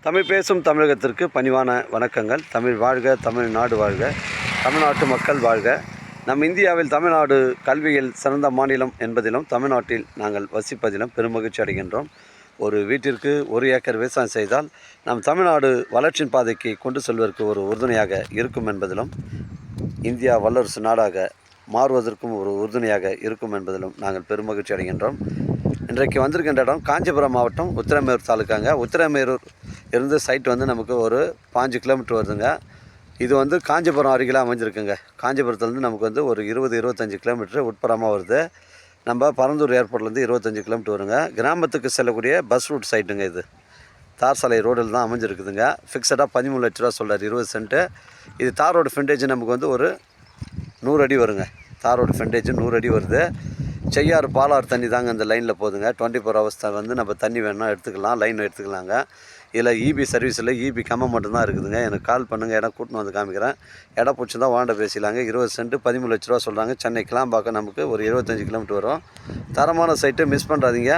தமிழ் பேசும் தமிழகத்திற்கு பணிவான வணக்கங்கள். தமிழ் வாழ்க, தமிழ்நாடு வாழ்க, தமிழ்நாட்டு மக்கள் வாழ்க. நம் இந்தியாவில் தமிழ்நாடு கல்வியில் சிறந்த மாநிலம் என்பதிலும் தமிழ்நாட்டில் நாங்கள் வசிப்பதிலும் பெருமகிழ்ச்சி அடைகின்றோம். ஒரு வீட்டிற்கு 1 ஏக்கர் விவசாயம் செய்தால் நம் தமிழ்நாடு வளர்ச்சியின் பாதைக்கு கொண்டு செல்வதற்கு ஒரு உறுதுணையாக இருக்கும் என்பதிலும், இந்தியா வல்லரசு நாடாக மாறுவதற்கும் ஒரு உறுதுணையாக இருக்கும் என்பதிலும் நாங்கள் பெருமகிழ்ச்சி அடைகின்றோம். இன்றைக்கு வந்திருக்கின்ற இடம் காஞ்சிபுரம் மாவட்டம் உத்திரமேரூர் தாலுக்காங்க. உத்திரமேரூர் இருந்து சைட் நமக்கு ஒரு 5 கிலோமீட்டர் வருதுங்க. இது காஞ்சிபுரம் அருகில் அமைஞ்சிருக்குங்க. காஞ்சிபுரத்துலேருந்து நமக்கு ஒரு 20-25 கிலோமீட்டர் உட்புறமாக வருது. நம்ம பரந்தூர் ஏர்போர்ட்லேருந்து 25 கிலோமீட்டர் வருங்க. கிராமத்துக்கு செல்லக்கூடிய பஸ் ரூட் சைட்டுங்க. இது தார் சாலை ரோடில் தான் அமைஞ்சிருக்குதுங்க. ஃபிக்ஸடாக 13 லட்ச ரூபா சொல்கிறார், 20 சென்ட்டு. இது தார் ரோடு ஃப்ரண்டேஜ் நமக்கு ஒரு 100 அடி வருங்க. தார் ரோடு ஃப்ரண்டேஜ் 100 அடி வருது. செய்யாறு பாலாறு தண்ணி தாங்க இந்த லைனில் போகுதுங்க. 24 ஹவர்ஸ் நம்ம தண்ணி வேணும்னா எடுத்துக்கலாம், லைன் எடுத்துக்கலாங்க. இதில் இபி சர்வீஸ் இல்லை, இபி கம்மை மட்டும்தான் இருக்குதுங்க. எனக்கு கால் பண்ணுங்கள், இடம் கூட்டின்னு வந்து காமிக்கிறேன். இடம் பிடிச்சி தான் வாண்ட பேசிக்கலாங்க. 20 சென்ட்டு 13 லட்ச ரூபா சொல்கிறாங்க. சென்னை கிளாம்பாக்கம் நமக்கு ஒரு 25 கிலோமீட்டர் வரும். தரமான சைட்டு, மிஸ் பண்ணுறாதீங்க.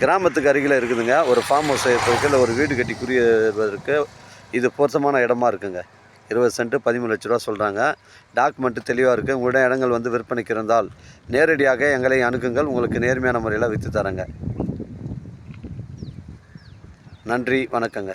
கிராமத்துக்கு அருகில் இருக்குதுங்க. ஒரு ஃபார்ம் ஹவுஸ் செய்யறதுக்கு இல்லை ஒரு வீடு கட்டி குடியேறுவதற்கு இது பொருத்தமான இடமா இருக்குங்க. 20 சென்ட்டு 13 லட்ச ரூபா சொல்கிறாங்க. டாக்குமெண்ட்டு தெளிவாக இருக்குது. உங்களுடைய இடங்கள் விற்பனைக்கு இருந்தால் நேரடியாக எங்களை அணுகுங்கள். உங்களுக்கு நேர்மையான முறையில் விற்று தரேங்க. நன்றி, வணக்கங்க.